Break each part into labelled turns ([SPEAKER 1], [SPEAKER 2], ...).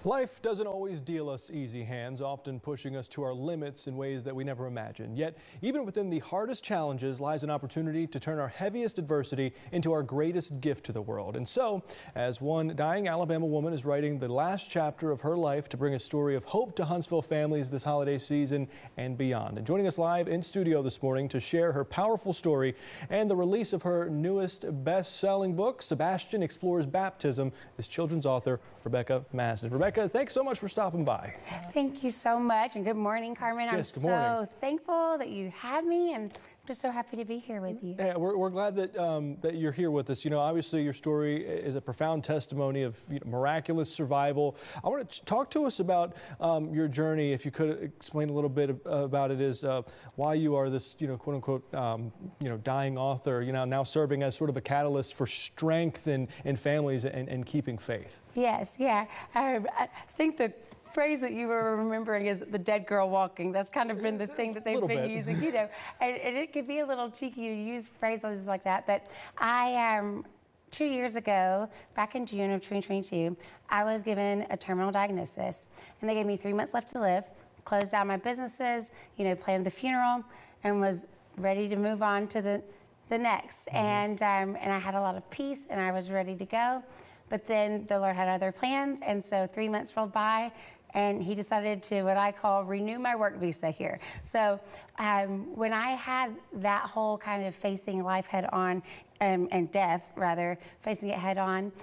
[SPEAKER 1] Life doesn't always deal us easy hands, often pushing us to our limits in ways that we never imagined. Yet, even within the hardest challenges lies an opportunity to turn our heaviest adversity into our greatest gift to the world. And so, as one dying Alabama woman is writing the last chapter of her life to bring a story of hope to Huntsville families this holiday season and beyond. And joining us live in studio this morning to share her powerful story and the release of her newest best-selling book, Sebastian Explores Baptism, is children's author Rebecca Masden. Rebecca, thanks so much for stopping by.
[SPEAKER 2] Thank you so much, and good morning, Carmen.
[SPEAKER 1] Yes,
[SPEAKER 2] I'm
[SPEAKER 1] good morning.
[SPEAKER 2] so thankful that you had me, and I'm just so happy to be here with you.
[SPEAKER 1] Yeah, we're glad that that you're here with us. You know, obviously your story is a profound testimony of miraculous survival. I want to talk to us about your journey. If you could explain a little bit about it, is why you are this, quote unquote, dying author. Now serving as sort of a catalyst for strength in families and keeping faith.
[SPEAKER 2] Yes, yeah. I think the phrase that you were remembering is the dead girl walking. That's kind of been the thing that they've been using, and it could be a little cheeky to use phrases like that. But I 2 years ago, back in June of 2022, I was given a terminal diagnosis, and they gave me 3 months left to live. Closed down my businesses, planned the funeral, and was ready to move on to the next. And I had a lot of peace, and I was ready to go. But then the Lord had other plans, and so 3 months rolled by, and he decided to, what I call, renew my work visa here. So when I had that whole kind of facing life head on, and death rather, facing it head on,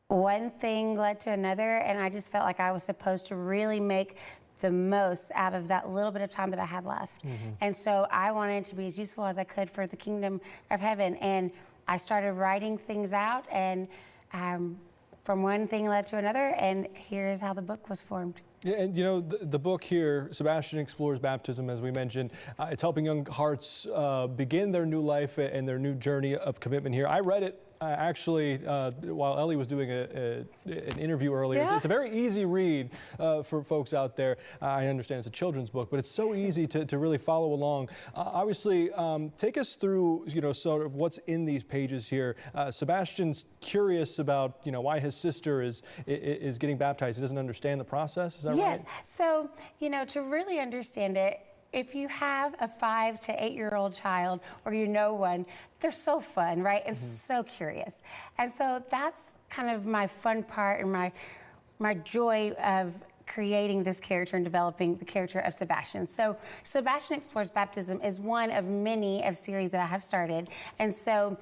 [SPEAKER 2] one thing led to another, and I just felt like I was supposed to really make the most out of that little bit of time that I had left. And so I wanted to be as useful as I could for the kingdom of heaven. And I started writing things out, and from one thing led to another, and here's how the book was formed.
[SPEAKER 1] Yeah, and the book here, Sebastian Explores Baptism, as we mentioned, it's helping young hearts begin their new life and their new journey of commitment here. I read it actually while Ellie was doing an interview earlier.
[SPEAKER 2] Yeah.
[SPEAKER 1] It's a very easy read for folks out there. I understand it's a children's book, but it's so easy to really follow along. Obviously, take us through sort of what's in these pages here. Sebastian's curious about why his sister is getting baptized. He doesn't understand the process. Is that right?
[SPEAKER 2] Yes. So to really understand it, if you have a 5 to 8 year old child, or one, they're so fun, right? And so curious. And so that's kind of my fun part, and my joy of creating this character and developing the character of Sebastian. So Sebastian Explores Baptism is one of many of series that I have started. And so,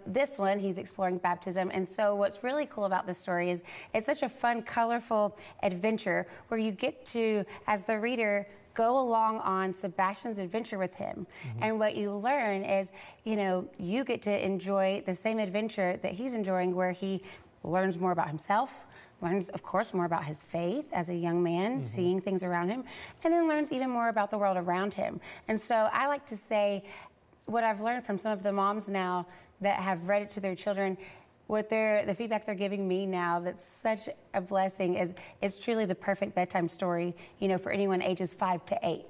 [SPEAKER 2] this one, he's exploring baptism. And so what's really cool about this story is it's such a fun, colorful adventure where you get to, as the reader, go along on Sebastian's adventure with him. And what you learn is, you get to enjoy the same adventure that he's enjoying, where he learns more about himself, learns, of course, more about his faith as a young man, seeing things around him, and then learns even more about the world around him. And so I like to say, what I've learned from some of the moms now that have read it to their children, the feedback they're giving me now, that's such a blessing, is it's truly the perfect bedtime story, for anyone ages 5 to 8.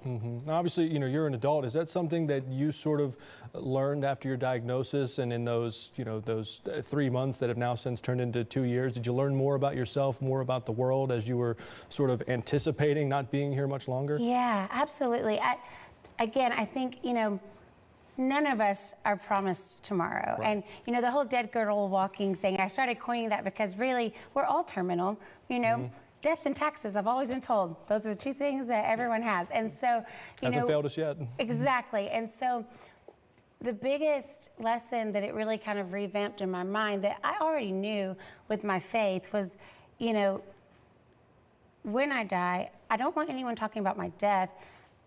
[SPEAKER 1] Now, obviously, you're an adult. Is that something that you sort of learned after your diagnosis, and in those 3 months that have now since turned into 2 years? Did you learn more about yourself, more about the world, as you were sort of anticipating not being here much longer?
[SPEAKER 2] Yeah, absolutely. I think, none of us are promised tomorrow.
[SPEAKER 1] Right.
[SPEAKER 2] And, the whole dead girl walking thing, I started coining that because really, we're all terminal, Death and taxes, I've always been told. Those are the two things that everyone has. And so,
[SPEAKER 1] Hasn't failed us yet.
[SPEAKER 2] Exactly. And so, the biggest lesson that it really kind of revamped in my mind, that I already knew with my faith, was, when I die, I don't want anyone talking about my death.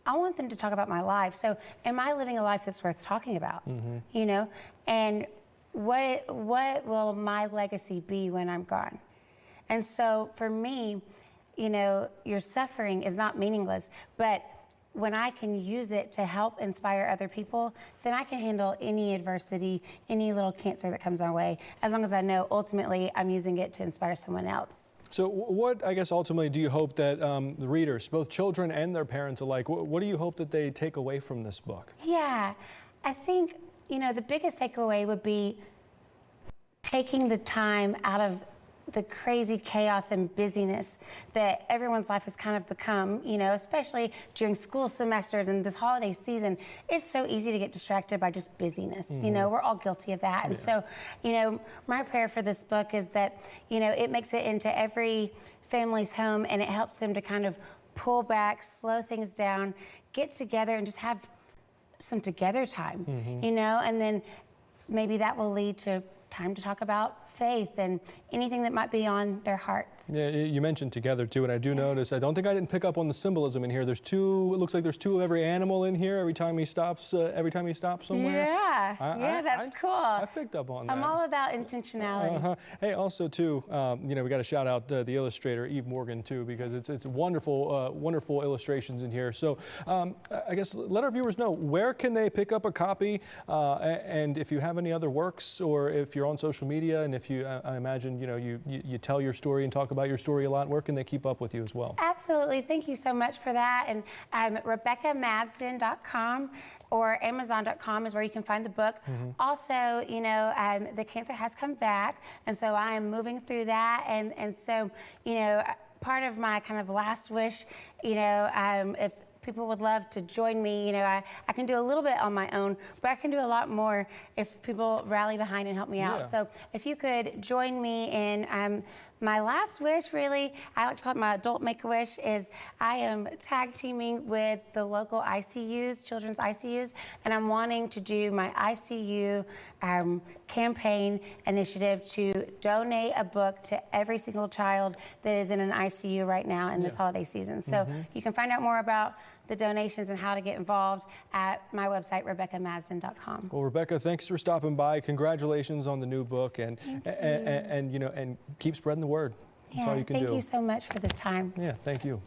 [SPEAKER 2] I want them to talk about my life. So am I living a life that's worth talking about? And what will my legacy be when I'm gone? And so for me, your suffering is not meaningless, but when I can use it to help inspire other people, then I can handle any adversity, any little cancer that comes our way, as long as I know ultimately I'm using it to inspire someone else.
[SPEAKER 1] So what, I guess, ultimately do you hope that the readers, both children and their parents alike, what do you hope that they take away from this book?
[SPEAKER 2] Yeah, I think, the biggest takeaway would be taking the time out of the crazy chaos and busyness that everyone's life has kind of become, you know, especially during school semesters and this holiday season. It's so easy to get distracted by just busyness. You know, we're all guilty of that. And so, you know, my prayer for this book is that, you know, it makes it into every family's home and it helps them to kind of pull back, slow things down, get together and just have some together time, you know, and then maybe that will lead to time to talk about faith and anything that might be on their hearts.
[SPEAKER 1] Yeah, you mentioned together too, and I do notice, I don't think I didn't pick up on the symbolism in here. There's two, it looks like there's two of every animal in here every time he stops somewhere.
[SPEAKER 2] Yeah, that's cool.
[SPEAKER 1] I picked up on that.
[SPEAKER 2] I'm all about intentionality.
[SPEAKER 1] Hey, also too, you know, we got to shout out the illustrator, Eve Morgan too, because it's wonderful, wonderful illustrations in here. So I guess let our viewers know, where can they pick up a copy, and if you have any other works, or if you're on social media, and if you, I imagine, you know, you tell your story and talk about your story a lot, where can they keep up with you as well?
[SPEAKER 2] Absolutely. Thank you so much for that. And RebeccaMasden.com or Amazon.com is where you can find the book. Also, you know, the cancer has come back, and so I am moving through that. And so, you know, part of my kind of last wish, you know, if people would love to join me, you know, I can do a little bit on my own, but I can do a lot more if people rally behind and help me out. So if you could join me in my last wish, really, I like to call it my adult Make-A-Wish, is I am tag teaming with the local ICUs, children's ICUs, and I'm wanting to do my ICU campaign initiative to donate a book to every single child that is in an ICU right now in this holiday season. So you can find out more about the donations and how to get involved at my website, RebeccaMasden.com.
[SPEAKER 1] Well, Rebecca, thanks for stopping by. Congratulations on the new book, and you know, and keep spreading the word. That's all you can do.
[SPEAKER 2] Thank you so much for this time.
[SPEAKER 1] Yeah, thank you.